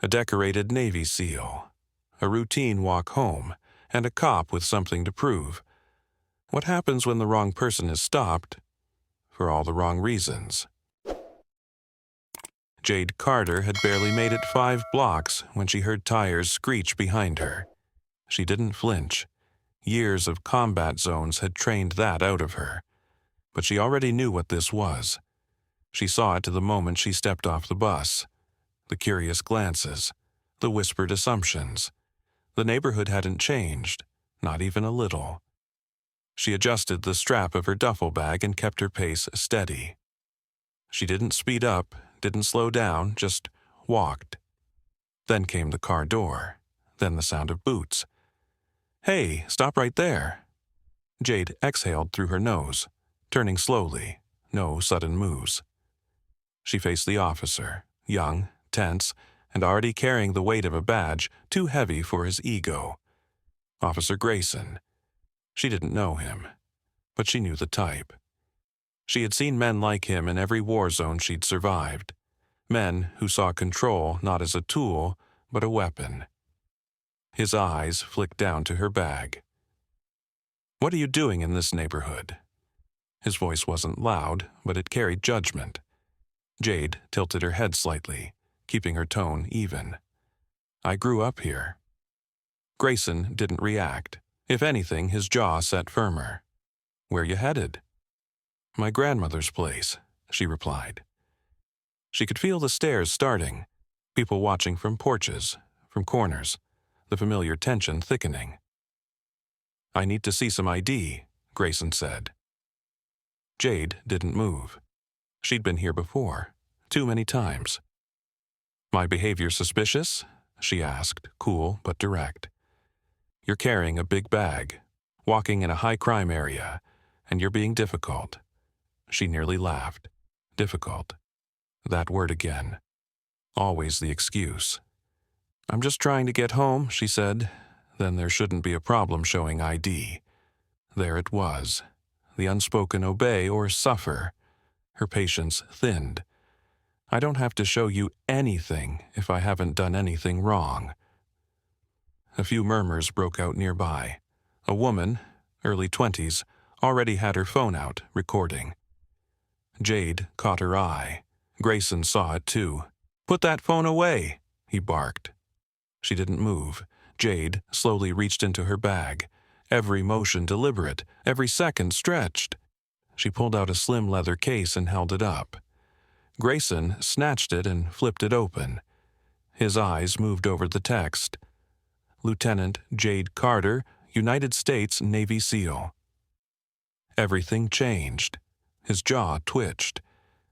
A decorated Navy SEAL, a routine walk home, and a cop with something to prove. What happens when the wrong person is stopped for all the wrong reasons? Jade Carter had barely made it 5 blocks when she heard tires screech behind her. She didn't flinch. Years of combat zones had trained that out of her. But she already knew what this was. She saw it the moment she stepped off the bus. The curious glances, the whispered assumptions. The neighborhood hadn't changed, not even a little. She adjusted the strap of her duffel bag and kept her pace steady. She didn't speed up, didn't slow down, just walked. Then came the car door, then the sound of boots. "Hey, stop right there." Jade exhaled through her nose, turning slowly, no sudden moves. She faced the officer, young, tense, and already carrying the weight of a badge too heavy for his ego. Officer Grayson. She didn't know him, but she knew the type. She had seen men like him in every war zone she'd survived. Men who saw control not as a tool, but a weapon. His eyes flicked down to her bag. "What are you doing in this neighborhood?" His voice wasn't loud, but it carried judgment. Jade tilted her head slightly, keeping her tone even. "I grew up here." Grayson didn't react. If anything, his jaw set firmer. "Where you headed?" "My grandmother's place," she replied. She could feel the stares starting, people watching from porches, from corners, the familiar tension thickening. "I need to see some ID," Grayson said. Jade didn't move. She'd been here before, too many times. "My behavior suspicious?" she asked, cool but direct. "You're carrying a big bag, walking in a high-crime area, and you're being difficult." She nearly laughed. Difficult. That word again. Always the excuse. "I'm just trying to get home," she said. Then there shouldn't be a problem showing ID. There it was. The unspoken obey or suffer. Her patience thinned. "I don't have to show you anything if I haven't done anything wrong." A few murmurs broke out nearby. A woman, early 20s, already had her phone out, recording. Jade caught her eye. Grayson saw it too. "Put that phone away," he barked. She didn't move. Jade slowly reached into her bag. Every motion deliberate, every second stretched. She pulled out a slim leather case and held it up. Grayson snatched it and flipped it open. His eyes moved over the text. Lieutenant Jade Carter, United States Navy SEAL. Everything changed. His jaw twitched.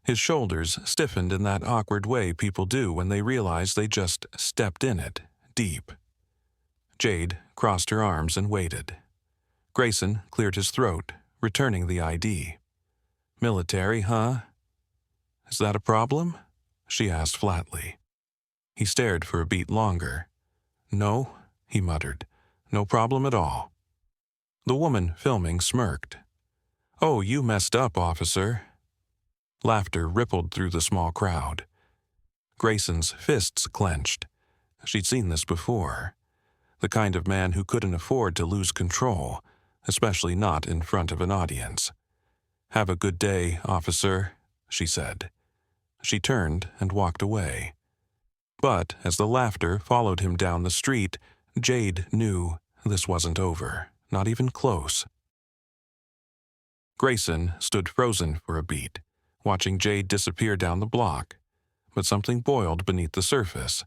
His shoulders stiffened in that awkward way people do when they realize they just stepped in it, deep. Jade crossed her arms and waited. Grayson cleared his throat, returning the ID. "Military, huh?" "Is that a problem?" she asked flatly. He stared for a beat longer. "No," he muttered. "No problem at all." The woman filming smirked. "Oh, you messed up, officer." Laughter rippled through the small crowd. Grayson's fists clenched. She'd seen this before. The kind of man who couldn't afford to lose control, especially not in front of an audience. "Have a good day, officer," she said. She turned and walked away. But as the laughter followed him down the street, Jade knew this wasn't over, not even close. Grayson stood frozen for a beat, watching Jade disappear down the block, but something boiled beneath the surface.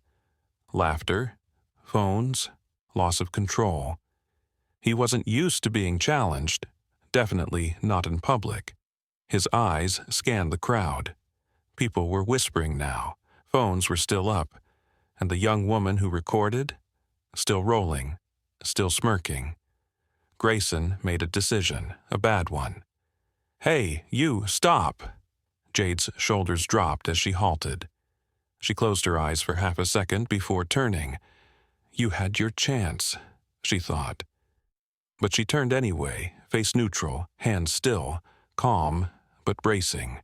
Laughter, phones, loss of control. He wasn't used to being challenged, definitely not in public. His eyes scanned the crowd. People were whispering now, phones were still up, and the young woman who recorded, still rolling, still smirking. Grayson made a decision, a bad one. "Hey, you, stop!" Jade's shoulders dropped as she halted. She closed her eyes for half a second before turning. "You had your chance," she thought. But she turned anyway, face neutral, hands still, calm, but bracing.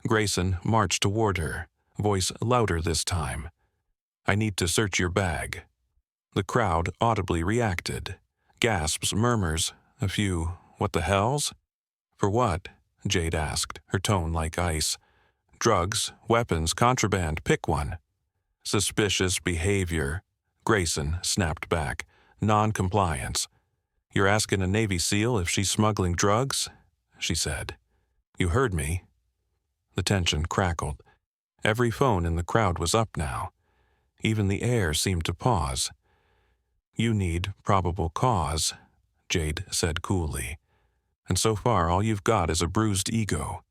Grayson marched toward her, voice louder this time. I need to search your bag." The crowd audibly reacted. Gasps, murmurs, a few "what the hells?" "For what?" Jade asked, her tone like ice. "Drugs, weapons, contraband, pick one." "Suspicious behavior," Grayson snapped back. "Non-compliance." "You're asking a Navy SEAL if she's smuggling drugs?" she said. "You heard me." The tension crackled. Every phone in the crowd was up now. Even the air seemed to pause. "You need probable cause," Jade said coolly. "And so far all you've got is a bruised ego."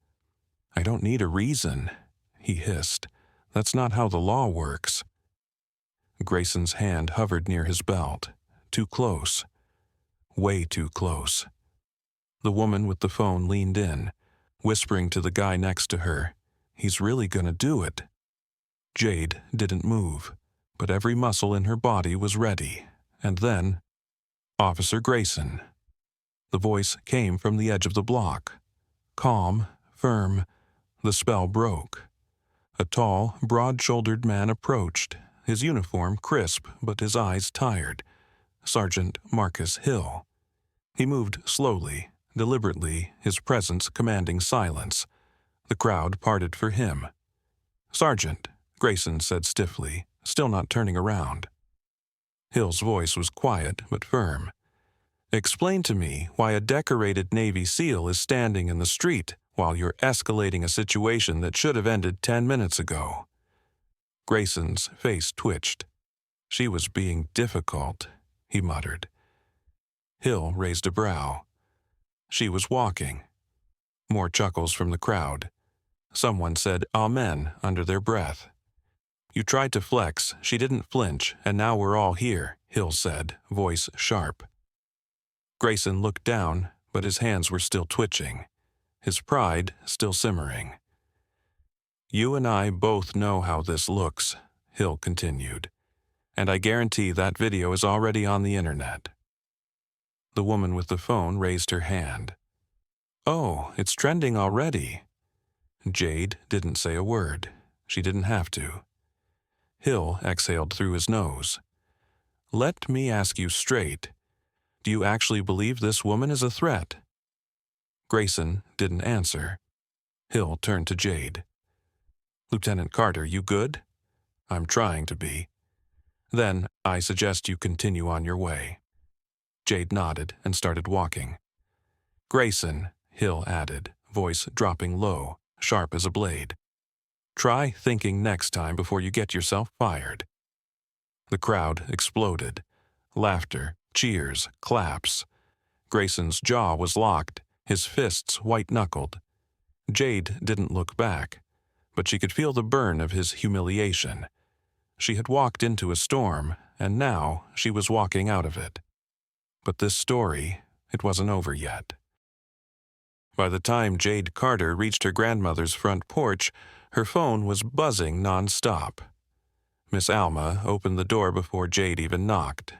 "I don't need a reason," he hissed. "That's not how the law works." Grayson's hand hovered near his belt. Too close. Way too close. The woman with the phone leaned in, whispering to the guy next to her, "He's really gonna do it." Jade didn't move, but every muscle in her body was ready. And then, "Officer Grayson." The voice came from the edge of the block. Calm, firm, the spell broke. A tall, broad-shouldered man approached, his uniform crisp but his eyes tired. Sergeant Marcus Hill. He moved slowly, deliberately, his presence commanding silence. The crowd parted for him. "Sergeant," Grayson said stiffly, still not turning around. Hill's voice was quiet but firm. "Explain to me why a decorated Navy SEAL is standing in the street while you're escalating a situation that should have ended 10 minutes ago." Grayson's face twitched. "She was being difficult," he muttered. Hill raised a brow. "She was walking." More chuckles from the crowd. Someone said "Amen" under their breath. "You tried to flex, she didn't flinch, and now we're all here," Hill said, voice sharp. Grayson looked down, but his hands were still twitching, his pride still simmering. "You and I both know how this looks," Hill continued, "and I guarantee that video is already on the internet." The woman with the phone raised her hand. "Oh, it's trending already." Jade didn't say a word. She didn't have to. Hill exhaled through his nose. "Let me ask you straight. Do you actually believe this woman is a threat?" Grayson didn't answer. Hill turned to Jade. "Lieutenant Carter, you good?" "I'm trying to be." "Then I suggest you continue on your way." Jade nodded and started walking. "Grayson," Hill added, voice dropping low, sharp as a blade. "Try thinking next time before you get yourself fired." The crowd exploded. Laughter, cheers, claps. Grayson's jaw was locked, his fists white-knuckled. Jade didn't look back, but she could feel the burn of his humiliation. She had walked into a storm, and now she was walking out of it. But this story, it wasn't over yet. By the time Jade Carter reached her grandmother's front porch, her phone was buzzing nonstop. Miss Alma opened the door before Jade even knocked.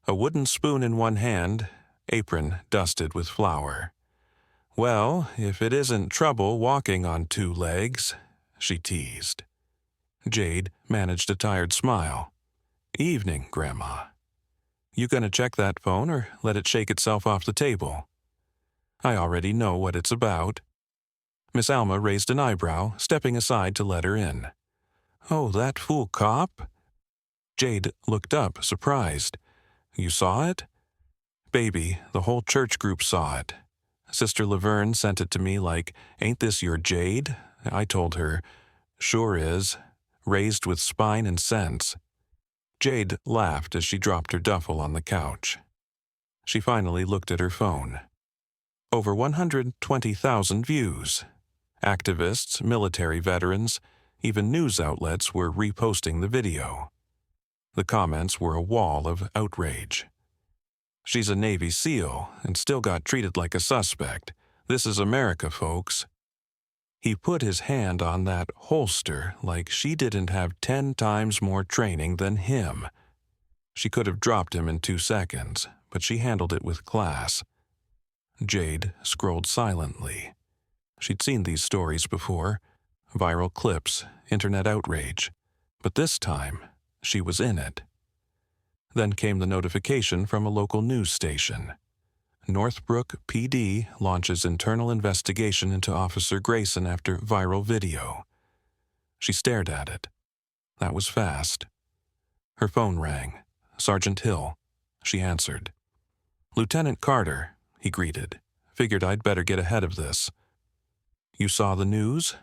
A wooden spoon in one hand, apron dusted with flour. "Well, if it isn't trouble walking on two legs," she teased. Jade managed a tired smile. "Evening, Grandma. You gonna check that phone or let it shake itself off the table?" "I already know what it's about." Miss Alma raised an eyebrow, stepping aside to let her in. "Oh, that fool cop?" Jade looked up, surprised. "You saw it?" "Baby, the whole church group saw it. Sister Laverne sent it to me like, 'Ain't this your Jade?' I told her, 'Sure is. Raised with spine and sense.'" Jade laughed as she dropped her duffel on the couch. She finally looked at her phone. Over 120,000 views. Activists, military veterans, even news outlets were reposting the video. The comments were a wall of outrage. "She's a Navy SEAL and still got treated like a suspect. This is America, folks." He put his hand on that holster like she didn't have 10 times more training than him. She could have dropped him in 2 seconds, but she handled it with class. Jade scrolled silently. She'd seen these stories before. Viral clips, internet outrage. But this time, She was in it. Then came the notification from a local news station. Northbrook PD launches internal investigation into Officer Grayson after viral video. She stared at it. That was fast. Her phone rang. Sergeant Hill. She answered. "Lieutenant Carter," he greeted. "Figured I'd better get ahead of this." "You saw the news?"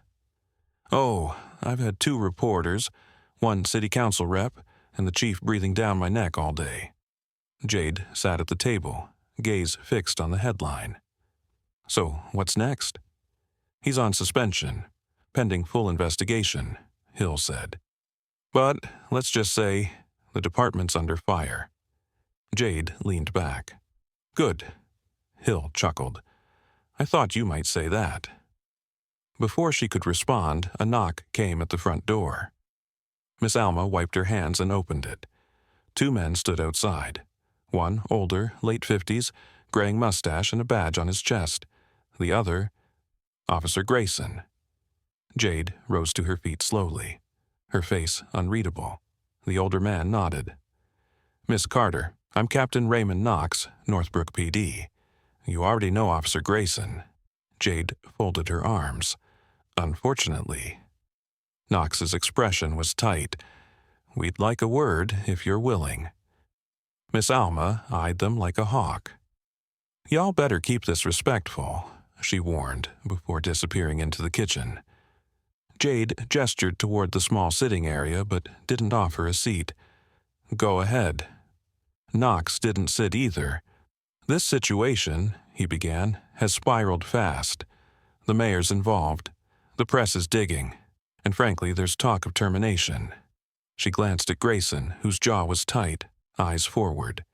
"Oh, I've had 2 reporters, 1 city council rep, and the chief breathing down my neck all day." Jade sat at the table, gaze fixed on the headline. "So, what's next?" "He's on suspension, pending full investigation," Hill said. "But let's just say the department's under fire." Jade leaned back. "Good," Hill chuckled. "I thought you might say that." Before she could respond, a knock came at the front door. Miss Alma wiped her hands and opened it. 2 men stood outside. One, older, late 50s, graying mustache and a badge on his chest. The other, Officer Grayson. Jade rose to her feet slowly, her face unreadable. The older man nodded. "Miss Carter, I'm Captain Raymond Knox, Northbrook PD. You already know Officer Grayson." Jade folded her arms. "Unfortunately." Knox's expression was tight. "We'd like a word, if you're willing." Miss Alma eyed them like a hawk. "Y'all better keep this respectful," she warned, before disappearing into the kitchen. Jade gestured toward the small sitting area, but didn't offer a seat. "Go ahead." Knox didn't sit either. "This situation," he began, "has spiraled fast. The mayor's involved. The press is digging. And frankly, there's talk of termination." She glanced at Grayson, whose jaw was tight, eyes forward.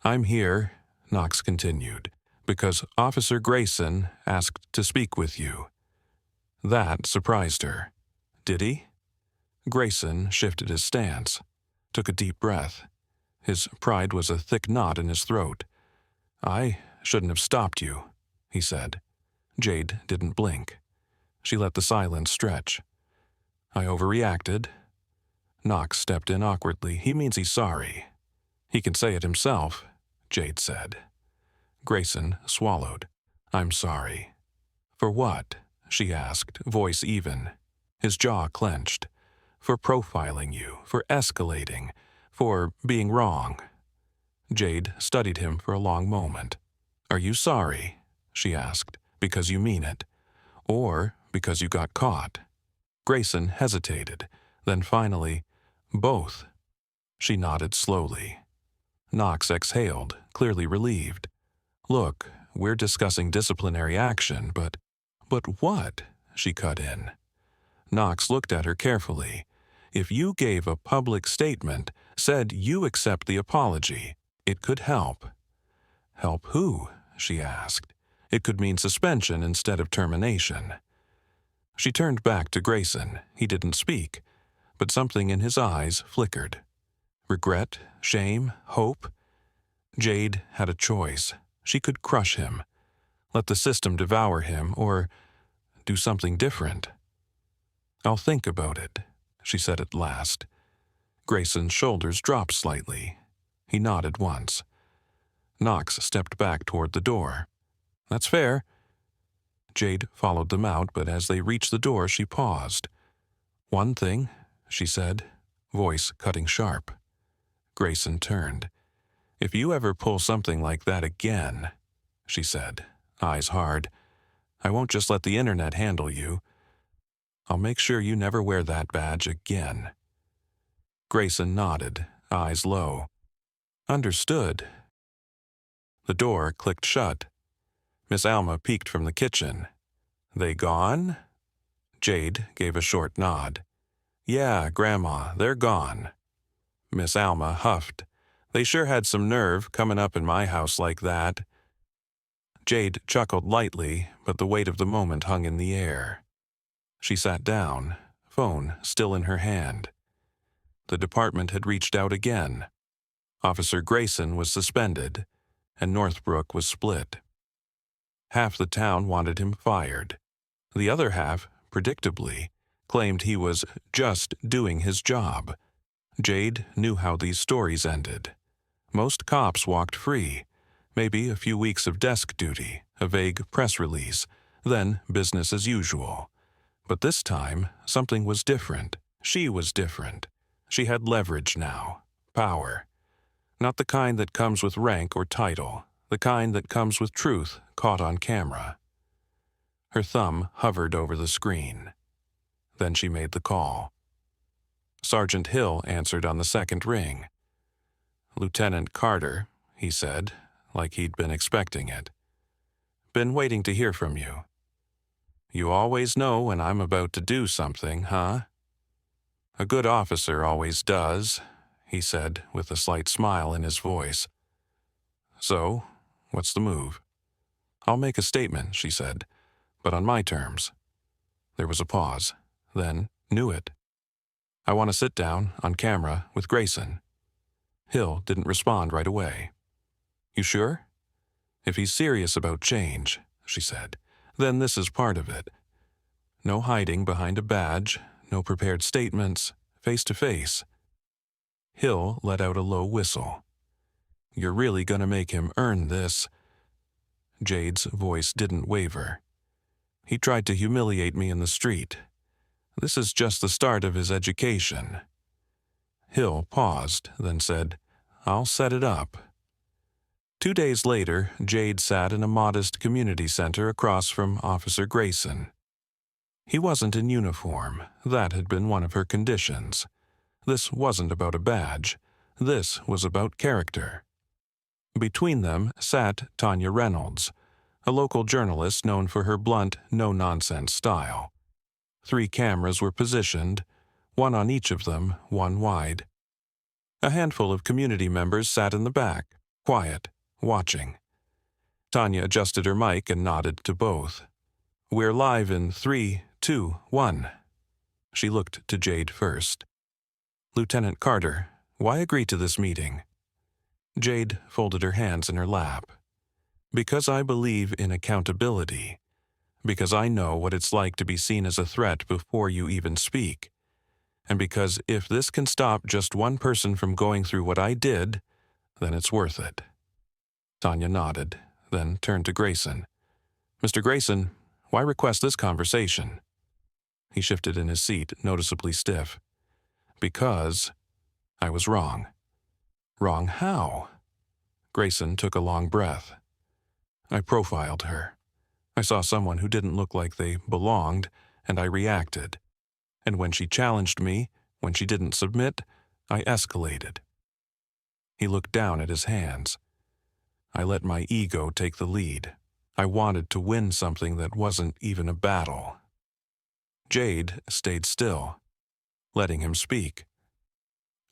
"I'm here," Knox continued, "because Officer Grayson asked to speak with you." That surprised her. "Did he?" Grayson shifted his stance, took a deep breath. His pride was a thick knot in his throat. "I shouldn't have stopped you," he said. Jade didn't blink. She let the silence stretch. "I overreacted." Knox stepped in awkwardly. "He means he's sorry." "He can say it himself," Jade said. Grayson swallowed. "I'm sorry." "For what?" she asked, voice even. His jaw clenched. "For profiling you, for escalating, for being wrong." Jade studied him for a long moment. "Are you sorry?" she asked. "Because you mean it? Or because you got caught?" Grayson hesitated, then finally, "Both." She nodded slowly. Knox exhaled, clearly relieved. "Look, we're discussing disciplinary action, but what?" she cut in. Knox looked at her carefully. "If you gave a public statement, said you accept the apology, it could help." "Help who?" she asked. "It could mean suspension instead of termination." She turned back to Grayson. He didn't speak, but something in his eyes flickered. Regret, shame, hope. Jade had a choice. She could crush him, let the system devour him, or do something different. "I'll think about it," she said at last. Grayson's shoulders dropped slightly. He nodded once. Knox stepped back toward the door. "That's fair." Jade followed them out, but as they reached the door, she paused. "One thing," she said, voice cutting sharp. Grayson turned. "If you ever pull something like that again," she said, eyes hard, "I won't just let the internet handle you. I'll make sure you never wear that badge again." Grayson nodded, eyes low. "Understood." The door clicked shut. Miss Alma peeked from the kitchen. "They gone?" Jade gave a short nod. "Yeah, Grandma, they're gone." Miss Alma huffed. "They sure had some nerve coming up in my house like that." Jade chuckled lightly, but the weight of the moment hung in the air. She sat down, phone still in her hand. The department had reached out again. Officer Grayson was suspended, and Northbrook was split. Half the town wanted him fired. The other half, predictably, claimed he was just doing his job. Jade knew how these stories ended. Most cops walked free, maybe a few weeks of desk duty, a vague press release, then business as usual. But this time, something was different. She was different. She had leverage now, power. Not the kind that comes with rank or title, the kind that comes with truth caught on camera. Her thumb hovered over the screen. Then she made the call. Sergeant Hill answered on the second ring. "Lieutenant Carter," he said, like he'd been expecting it. "Been waiting to hear from you." "You always know when I'm about to do something, huh?" "A good officer always does," he said with a slight smile in his voice. "So, what's the move?" "I'll make a statement," she said, "but on my terms." There was a pause. Then, "Knew it. I want to sit down, on camera, with Grayson." Hill didn't respond right away. "You sure?" "If he's serious about change," she said, "then this is part of it. No hiding behind a badge, no prepared statements, face to face." Hill let out a low whistle. "You're really gonna make him earn this." Jade's voice didn't waver. "He tried to humiliate me in the street. This is just the start of his education." Hill paused, then said, "I'll set it up." 2 days later, Jade sat in a modest community center across from Officer Grayson. He wasn't in uniform. That had been one of her conditions. This wasn't about a badge. This was about character. Between them sat Tanya Reynolds, a local journalist known for her blunt, no-nonsense style. 3 cameras were positioned, one on each of them, one wide. A handful of community members sat in the back, quiet, watching. Tanya adjusted her mic and nodded to both. "We're live in 3, 2, 1. She looked to Jade first. "Lieutenant Carter, why agree to this meeting?" Jade folded her hands in her lap. "Because I believe in accountability. Because I know what it's like to be seen as a threat before you even speak. And because if this can stop just one person from going through what I did, then it's worth it." Tanya nodded, then turned to Grayson. "Mr. Grayson, why request this conversation?" He shifted in his seat, noticeably stiff. "Because I was wrong." "Wrong how?" Grayson took a long breath. "I profiled her. I saw someone who didn't look like they belonged, and I reacted. And when she challenged me, when she didn't submit, I escalated." He looked down at his hands. "I let my ego take the lead. I wanted to win something that wasn't even a battle." Jade stayed still, letting him speak.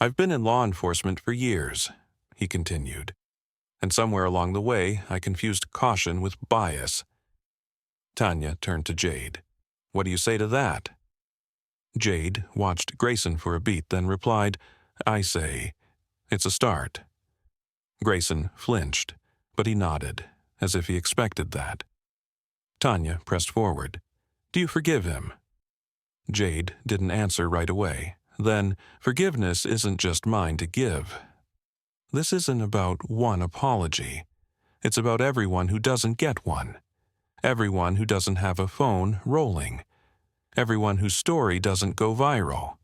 "I've been in law enforcement for years," he continued. "And somewhere along the way, I confused caution with bias." Tanya turned to Jade. "What do you say to that?" Jade watched Grayson for a beat, then replied, "I say, it's a start." Grayson flinched, but he nodded, as if he expected that. Tanya pressed forward. "Do you forgive him?" Jade didn't answer right away. Then, "Forgiveness isn't just mine to give. This isn't about one apology. It's about everyone who doesn't get one. Everyone who doesn't have a phone rolling. Everyone whose story doesn't go viral."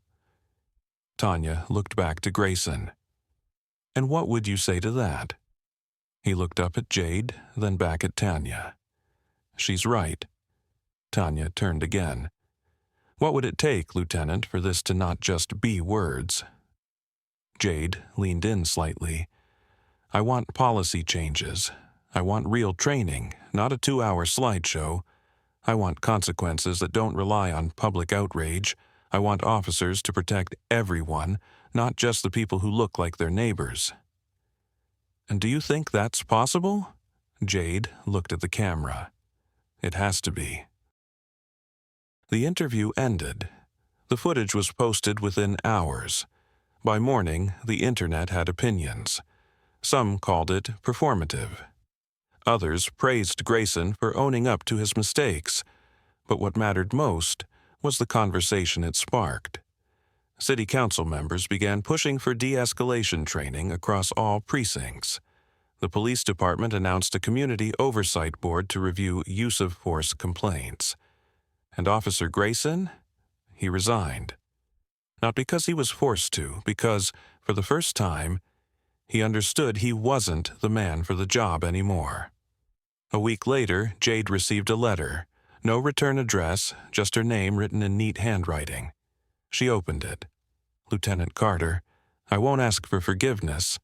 Tanya looked back to Grayson. "And what would you say to that?" He looked up at Jade, then back at Tanya. "She's right." Tanya turned again. "What would it take, Lieutenant, for this to not just be words?" Jade leaned in slightly. "I want policy changes. I want real training, not a 2-hour slideshow. I want consequences that don't rely on public outrage. I want officers to protect everyone, not just the people who look like their neighbors." "And do you think that's possible?" Jade looked at the camera. "It has to be." The interview ended. The footage was posted within hours. By morning, the internet had opinions. Some called it performative. Others praised Grayson for owning up to his mistakes. But what mattered most was the conversation it sparked. City council members began pushing for de-escalation training across all precincts. The police department announced a community oversight board to review use-of-force complaints. And Officer Grayson? He resigned. Not because he was forced to, because, for the first time, he understood he wasn't the man for the job anymore. A week later, Jade received a letter. No return address, just her name written in neat handwriting. She opened it. "Lieutenant Carter, I won't ask for forgiveness,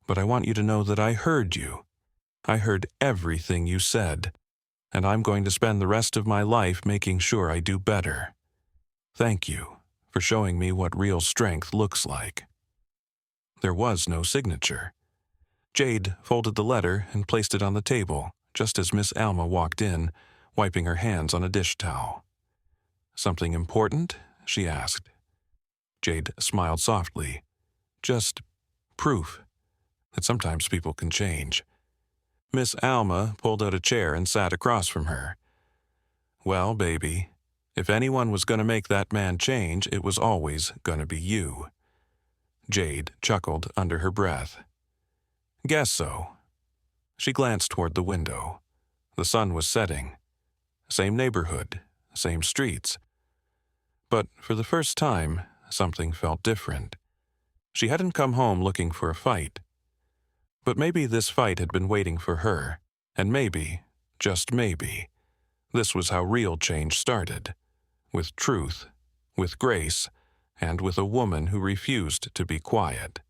but I want you to know that I heard you. I heard everything you said, and I'm going to spend the rest of my life making sure I do better. Thank you for showing me what real strength looks like." There was no signature. Jade folded the letter and placed it on the table, just as Miss Alma walked in, wiping her hands on a dish towel. "Something important?" she asked. Jade smiled softly. "Just proof that sometimes people can change." Miss Alma pulled out a chair and sat across from her. "Well, baby, if anyone was going to make that man change, it was always going to be you." Jade chuckled under her breath. "Guess so." She glanced toward the window. The sun was setting. Same neighborhood, same streets. But for the first time, something felt different. She hadn't come home looking for a fight. But maybe this fight had been waiting for her, and maybe, just maybe, this was how real change started. With truth, with grace, and with a woman who refused to be quiet.